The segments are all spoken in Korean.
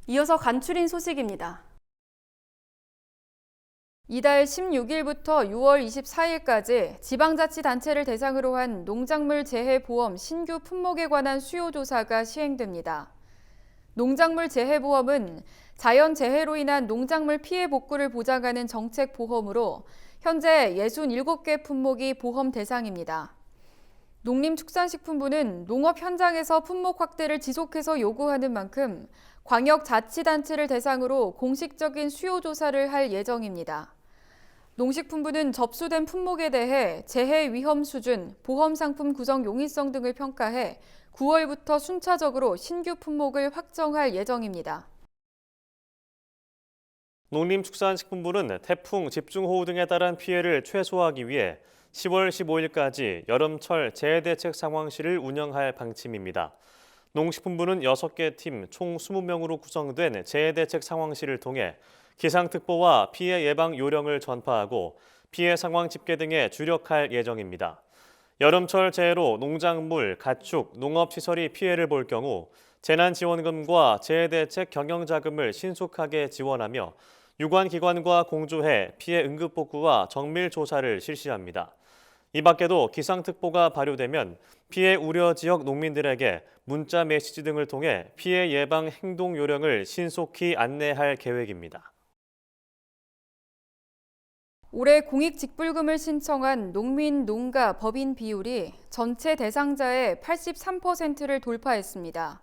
이어서 간추린 소식입니다. 이달 16일부터 6월 24일까지 지방자치단체를 대상으로 한 농작물 재해 보험 신규 품목에 관한 수요조사가 시행됩니다. 농작물 재해 보험은 자연재해로 인한 농작물 피해 복구를 보장하는 정책 보험으로 현재 67개 품목이 보험 대상입니다. 농림축산식품부는 농업 현장에서 품목 확대를 지속해서 요구하는 만큼 광역자치단체를 대상으로 공식적인 수요조사를 할 예정입니다. 농식품부는 접수된 품목에 대해 재해 위험 수준, 보험 상품 구성 용이성 등을 평가해 9월부터 순차적으로 신규 품목을 확정할 예정입니다. 농림축산식품부는 태풍, 집중호우 등에 따른 피해를 최소화하기 위해 10월 15일까지 여름철 재해대책 상황실을 운영할 방침입니다. 농식품부는 6개 팀 총 20명으로 구성된 재해대책 상황실을 통해 기상특보와 피해 예방 요령을 전파하고 피해 상황 집계 등에 주력할 예정입니다. 여름철 재해로 농작물, 가축, 농업시설이 피해를 볼 경우 재난지원금과 재해대책 경영자금을 신속하게 지원하며 유관기관과 공조해 피해 응급복구와 정밀조사를 실시합니다. 이 밖에도 기상특보가 발효되면 피해 우려 지역 농민들에게 문자 메시지 등을 통해 피해 예방 행동 요령을 신속히 안내할 계획입니다. 올해 공익직불금을 신청한 농민, 농가, 법인 비율이 전체 대상자의 83%를 돌파했습니다.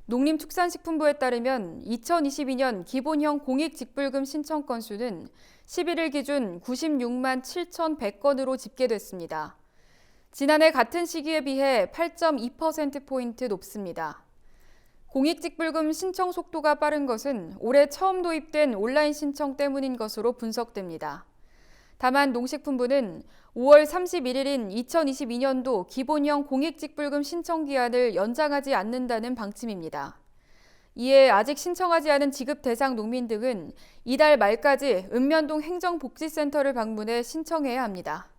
농림축산식품부에 따르면 2022년 기본형 공익직불금 신청 건수는 11일 기준 96만 7,100건으로 집계됐습니다. 지난해 같은 시기에 비해 8.2%포인트 높습니다. 공익직불금 신청 속도가 빠른 것은 올해 처음 도입된 온라인 신청 때문인 것으로 분석됩니다. 다만 농식품부는 5월 31일인 2022년도 기본형 공익직불금 신청 기한을 연장하지 않는다는 방침입니다. 이에 아직 신청하지 않은 지급 대상 농민 등은 이달 말까지 읍면동 행정복지센터를 방문해 신청해야 합니다.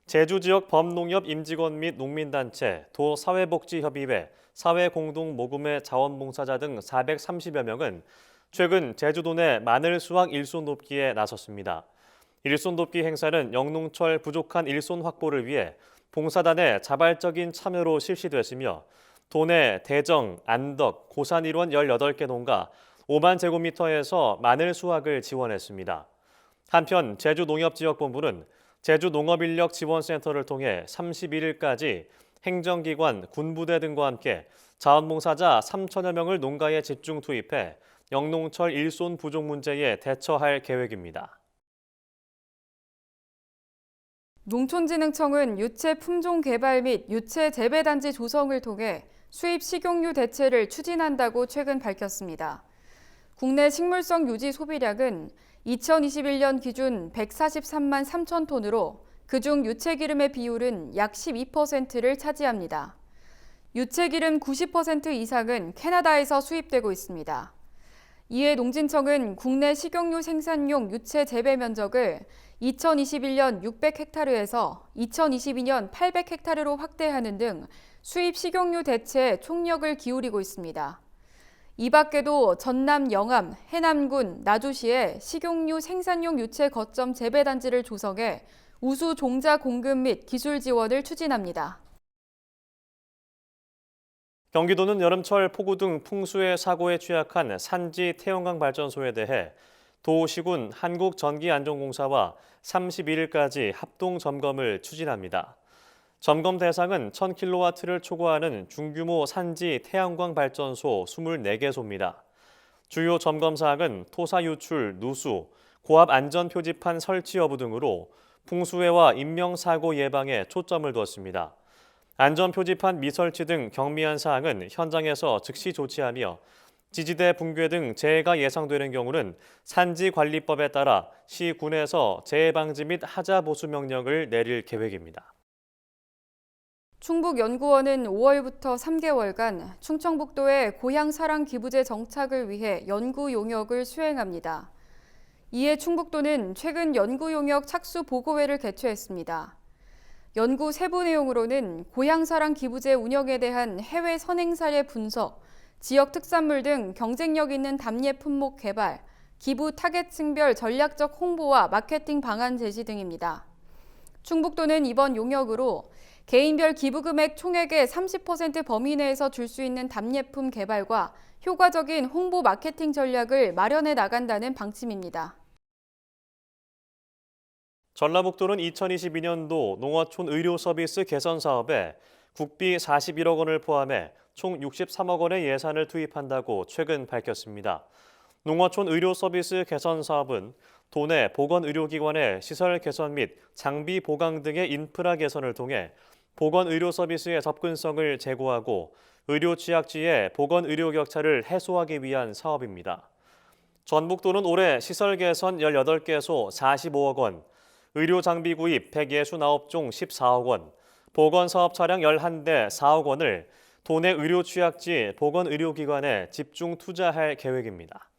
제주 지역 범농협 임직원 및 농민단체, 도사회복지협의회, 사회공동모금회 자원봉사자 등 430여 명은 최근 제주도 내 마늘 수확 일손 돕기에 나섰습니다. 일손 돕기 행사는 영농철 부족한 일손 확보를 위해 봉사단의 자발적인 참여로 실시됐으며 도내 대정, 안덕, 고산 일원 18개 농가 5만 제곱미터에서 마늘 수확을 지원했습니다. 한편 제주농협지역본부는 제주농업인력지원센터를 통해 31일까지 행정기관, 군부대 등과 함께 자원봉사자 3천여 명을 농가에 집중 투입해 영농철 일손 부족 문제에 대처할 계획입니다. 농촌진흥청은 유채 품종 개발 및 유채 재배단지 조성을 통해 수입 식용유 대체를 추진한다고 최근 밝혔습니다. 국내 식물성 유지 소비량은 2021년 기준 143만 3천 톤으로 그중 유채기름의 비율은 약 12%를 차지합니다. 유채기름 90% 이상은 캐나다에서 수입되고 있습니다. 이에 농진청은 국내 식용유 생산용 유채 재배 면적을 2021년 600헥타르에서 2022년 800헥타르로 확대하는 등 수입 식용유 대체에 총력을 기울이고 있습니다. 이 밖에도 전남 영암, 해남군, 나주시에 식용유 생산용 유채 거점 재배단지를 조성해 우수 종자 공급 및 기술 지원을 추진합니다. 경기도는 여름철 폭우 등 풍수의 사고에 취약한 산지 태영광 발전소에 대해 도시군 한국전기안전공사와 31일까지 합동 점검을 추진합니다. 점검 대상은 1000kW를 초과하는 중규모 산지 태양광 발전소 24개소입니다. 주요 점검 사항은 토사 유출, 누수, 고압 안전 표지판 설치 여부 등으로 풍수해와 인명사고 예방에 초점을 두었습니다. 안전 표지판 미설치 등 경미한 사항은 현장에서 즉시 조치하며 지지대 붕괴 등 재해가 예상되는 경우는 산지관리법에 따라 시, 군에서 재해 방지 및 하자 보수 명령을 내릴 계획입니다. 충북연구원은 5월부터 3개월간 충청북도의 고향사랑 기부제 정착을 위해 연구 용역을 수행합니다. 이에 충북도는 최근 연구 용역 착수 보고회를 개최했습니다. 연구 세부 내용으로는 고향사랑 기부제 운영에 대한 해외 선행 사례 분석, 지역 특산물 등 경쟁력 있는 답례 품목 개발, 기부 타겟층별 전략적 홍보와 마케팅 방안 제시 등입니다. 충북도는 이번 용역으로 개인별 기부금액 총액의 30% 범위 내에서 줄 수 있는 답례품 개발과 효과적인 홍보 마케팅 전략을 마련해 나간다는 방침입니다. 전라북도는 2022년도 농어촌 의료 서비스 개선 사업에 국비 41억 원을 포함해 총 63억 원의 예산을 투입한다고 최근 밝혔습니다. 농어촌 의료 서비스 개선 사업은 도내 보건의료기관의 시설 개선 및 장비 보강 등의 인프라 개선을 통해 보건의료 서비스의 접근성을 제고하고 의료 취약지의 보건의료 격차를 해소하기 위한 사업입니다. 전북도는 올해 시설 개선 18개소 45억 원, 의료 장비 구입 169종 14억 원, 보건사업 차량 11대 4억 원을 도내 의료 취약지 보건의료기관에 집중 투자할 계획입니다.